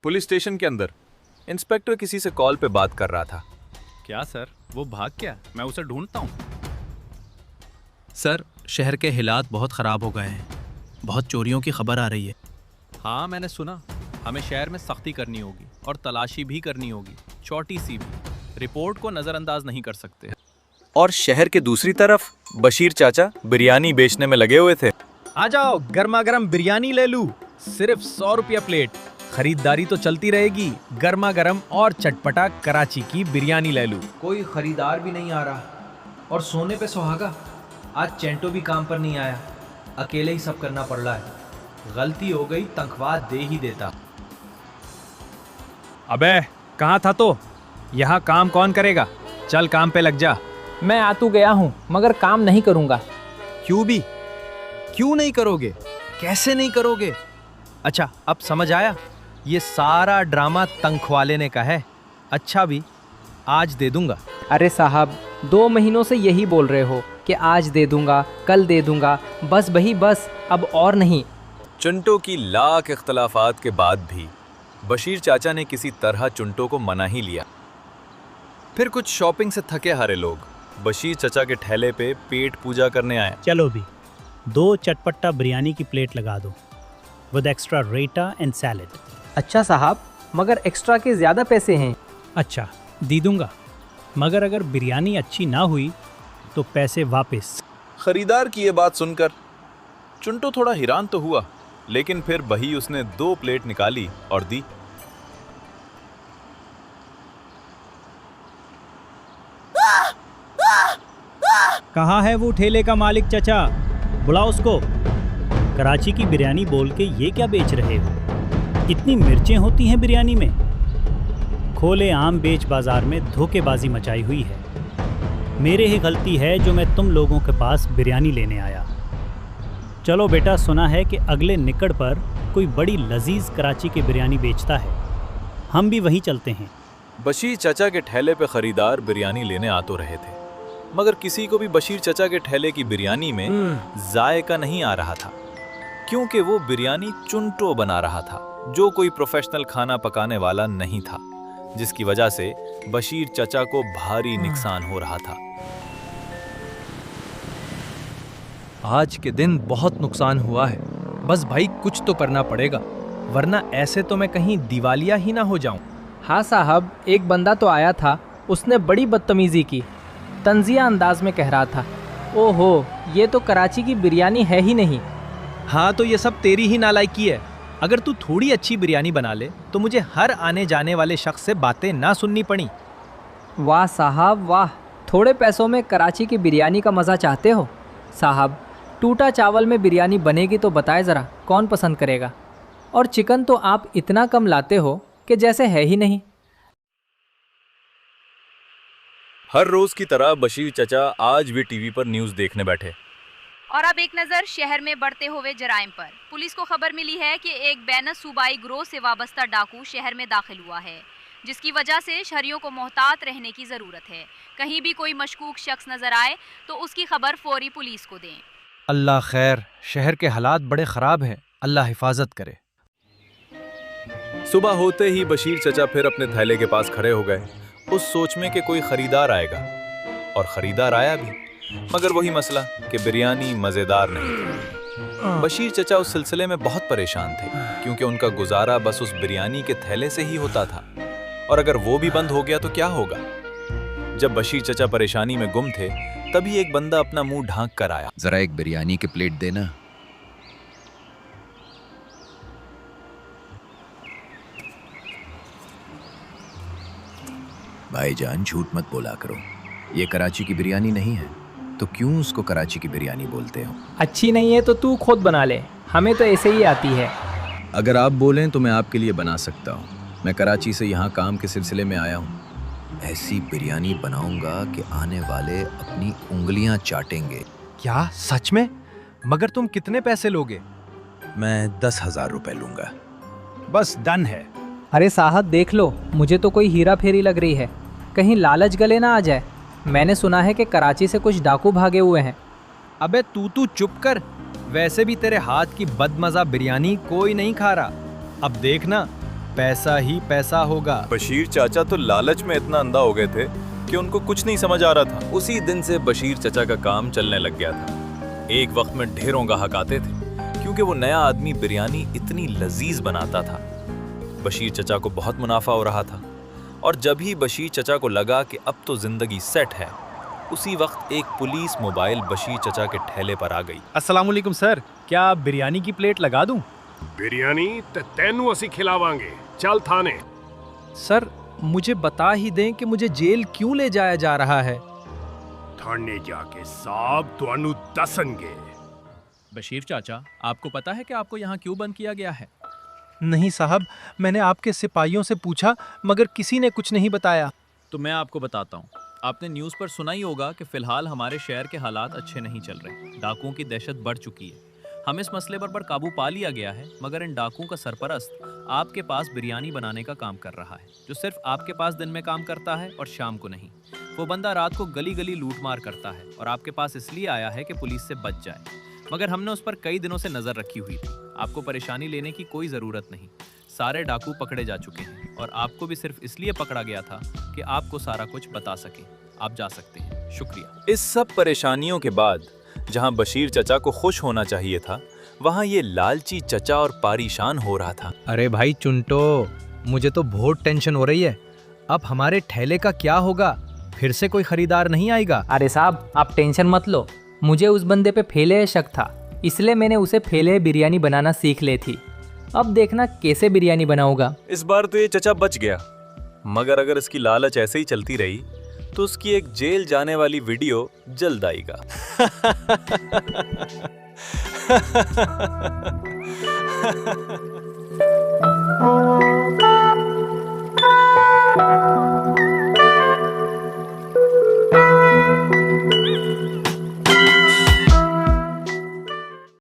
Police station के अंदर inspector किसी से कॉल पे बात कर रहा था। क्या सर, वो भाग गया? मैं उसे ढूंढता हूँ। सर, शहर के हालात बहुत ख़राब हो गए हैं। बहुत चोरियों की खबर आ रही है। हाँ, मैंने सुना। हमें शहर में सख्ती करनी होगी और तलाशी भी करनी होगी, छोटी सी भी। रिपोर्ट को नज़रअंदाज नहीं कर सकते। और शहर के दूसरी तरफ बशीर चाचा बिरयानी बेचने में लगे हुए थे। आ जाओ, गर्मा गर्म बिरयानी ले लूं, सिर्फ 100 रुपया प्लेट। खरीदारी तो चलती रहेगी। गर्मा गर्म और चटपटा कराची की बिरयानी ले लूं। कोई खरीदार भी नहीं आ रहा और सोने पे सुहागा। आज चेंटो भी काम पर नहीं आया, अकेले ही सब करना पड़ रहा है। गलती हो गई, तनख्वाह दे ही देता। अबे कहाँ था तो? यहाँ काम कौन करेगा? चल काम पे लग जा। मैं आ तो गया हूँ मगर काम नहीं करूँगा। क्यों भी? क्यों नहीं करोगे? कैसे नहीं करोगे? अच्छा, अब समझ आया। ये सारा ड्रामा तनख्वाह लेने का है। अच्छा भी, आज दे दूंगा। अरे साहब, 2 महीनों से यही बोल रहे हो कि आज दे दूंगा, कल दे दूंगा, बस वही बस, अब और नहीं। चुंटो की लाख इख्तलाफात के बाद भी बशीर चाचा ने किसी तरह चुंटो को मना ही लिया। फिर कुछ शॉपिंग से थके हारे लोग बशीर चाचा के ठेले पे पेट पूजा करने आए। चलो भी 2 चटपटा बिरयानी की प्लेट लगा दो with extra raita and salad. अच्छा साहब, मगर एक्स्ट्रा के ज़्यादा पैसे हैं। अच्छा, दे दूंगा, मगर अगर बिरयानी अच्छी ना हुई तो पैसे वापस। खरीदार की ये बात सुनकर चुंटो थोड़ा हैरान तो हुआ, लेकिन फिर वही उसने 2 प्लेट निकाली और दी। कहाँ है वो ठेले का मालिक चाचा? बुलाओ उसको। कराची की बिरयानी बोल के ये क्या बेच रहे हो? इतनी मिर्चें होती हैं बिरयानी में? खोले आम बेच बाजार में धोखेबाजी मचाई हुई है। मेरे ही गलती है जो मैं तुम लोगों के पास बिरयानी लेने आया। चलो बेटा, सुना है कि अगले निकड़ पर कोई बड़ी लजीज कराची की बिरयानी बेचता है, हम भी वहीं चलते हैं। बशीर चाचा के ठेले पे खरीदार बिरयानी लेने आ तो रहे थे, मगर किसी को भी बशीर चाचा के ठेले की बिरयानी में जायका नहीं आ रहा था, क्योंकि वो बिरयानी चुंटो बना रहा था, जो कोई प्रोफेशनल खाना पकाने वाला नहीं था, जिसकी वजह से बशीर चाचा को भारी नुकसान हो रहा था। आज के दिन बहुत नुकसान हुआ है। बस भाई, कुछ तो करना पड़ेगा, वरना ऐसे तो मैं कहीं दिवालिया ही ना हो जाऊं। हाँ साहब, एक बंदा तो आया था, उसने बड़ी बदतमीज़ी की। तंजिया अंदाज में कह रहा था, ओहो, ये तो कराची की बिरयानी है ही नहीं। हाँ, तो ये सब तेरी ही नालायकी है। अगर तू थोड़ी अच्छी बिरयानी बना ले तो मुझे हर आने जाने वाले शख्स से बातें ना सुननी पड़ी। वाह साहब वाह, थोड़े पैसों में कराची की बिरयानी का मज़ा चाहते हो? साहब, टूटा चावल में बिरयानी बनेगी तो बताए ज़रा, कौन पसंद करेगा? और चिकन तो आप इतना कम लाते हो कि जैसे है ही नहीं। हर रोज की तरह बशीर चाचा आज भी टीवी पर न्यूज़ देखने बैठे। और अब एक नज़र शहर में बढ़ते हुए जराइम पर। पुलिस को खबर मिली है कि एक बैनर सूबाई गिरोह से वाबस्ता डाकू शहर में दाखिल हुआ है, जिसकी वजह से शहरियों को मोहतात रहने की ज़रूरत है। कहीं भी कोई मशकूक शख्स नज़र आए तो उसकी खबर फौरी पुलिस को दें। अल्लाह खैर, शहर के हालात बड़े ख़राब हैं, अल्लाह हिफाजत करे। सुबह होते ही बशीर चाचा फिर अपने थैले के पास खड़े हो गए, उस सोच में कि कोई खरीदार आएगा। और खरीदार आया भी, मगर वही मसला कि बिरयानी मज़ेदार नहीं थी। बशीर चाचा उस सिलसिले में बहुत परेशान थे, क्योंकि उनका गुजारा बस उस बिरयानी के थैले से ही होता था, और अगर वो भी बंद हो गया तो क्या होगा। जब बशीर चाचा परेशानी में गुम थे, तभी एक बंदा अपना मुंह ढांक कर आया। जरा एक बिरयानी की प्लेट देना। भाईजान, झूठ मत बोला करो, ये कराची की बिरयानी नहीं है, तो क्यों उसको कराची की बिरयानी बोलते हो? अच्छी नहीं है तो तू खुद बना ले, हमें तो ऐसे ही आती है। अगर आप बोलें तो मैं आपके लिए बना सकता हूँ। मैं कराची से यहाँ काम के सिलसिले में आया हूँ। ऐसी बिरयानी बनाऊंगा कि आने वाले अपनी उंगलियां चाटेंगे। क्या सच में? मगर तुम कितने पैसे लोगे? मैं 10,000 रुपए लूंगा। बस डन है। अरे साहब देख लो, मुझे तो कोई हीरा फेरी लग रही है, कहीं लालच गले ना आ जाए। मैंने सुना है कि कराची से कुछ डाकू भागे हुए हैं। अबे तू चुप कर, वैसे भी तेरे हाथ की बदमज़ा बिरयानी कोई नहीं खा रहा। अब देखना, पैसा ही पैसा होगा। बशीर चाचा तो लालच में इतना अंधा हो गए थे कि उनको कुछ नहीं समझ आ रहा था। उसी दिन से बशीर चाचा का काम चलने लग गया था। एक वक्त में ढेरों गाहक आते थे क्योंकि वो नया आदमी बिरयानी इतनी लजीज बनाता था। बशीर चाचा को बहुत मुनाफा हो रहा था और जब ही बशीर चाचा को लगा कि अब तो जिंदगी सेट है, उसी वक्त एक पुलिस मोबाइल बशीर चाचा के ठेले पर आ गई। अस्सलाम वालेकुम सर, क्या बिरयानी की प्लेट लगा दूं? बिरयानी ते तेनू असी खिलावांगे, चल थाने। सर मुझे बता ही दें कि मुझे जेल क्यों ले जाया जा रहा है। थाने जाके साहब तुहानू दसनगे। बशीर चाचा, आपको पता है कि आपको यहाँ क्यों बंद किया गया है? नहीं साहब, मैंने आपके सिपाहियों से पूछा मगर किसी ने कुछ नहीं बताया। तो मैं आपको बताता हूँ। आपने न्यूज़ पर सुना ही होगा कि फ़िलहाल हमारे शहर के हालात अच्छे नहीं चल रहे। डाकुओं की दहशत बढ़ चुकी है। हम इस मसले पर काबू पा लिया गया है, मगर इन डाकुओं का सरपरस्त आपके पास बिरयानी बनाने का काम कर रहा है, जो सिर्फ आपके पास दिन में काम करता है और शाम को नहीं। वो बंदा रात को गली गली लूट मार करता है और आपके पास इसलिए आया है कि पुलिस से बच जाए, मगर हमने उस पर कई दिनों से नज़र रखी हुई थी। आपको परेशानी लेने की कोई ज़रूरत नहीं। सारे डाकू पकड़े जा चुके हैं और आपको भी सिर्फ इसलिए पकड़ा गया था कि आपको सारा कुछ बता सके। आप जा सकते हैं। शुक्रिया। इस सब परेशानियों के बाद जहां बशीर चचा को खुश होना चाहिए था, वहां ये लालची चचा और परेशान हो रहा था। अरे भाई चुंटो, मुझे तो बहुत टेंशन हो रही है। अब हमारे ठेले का क्या होगा? फिर से कोई खरीदार नहीं आएगा? अरे साहब आप टेंशन मत लो, मुझे उस बंदे पे फेले शक था, इसलिए मैंने उसे फेले बिरयानी बनाना सीख ली थी। अब देखना कैसे बिरयानी बनाऊंगा। इस बार तो ये चचा बच गया, मगर अगर इसकी लालच ऐसे ही चलती रही तो उसकी एक जेल जाने वाली वीडियो जल्द आएगा।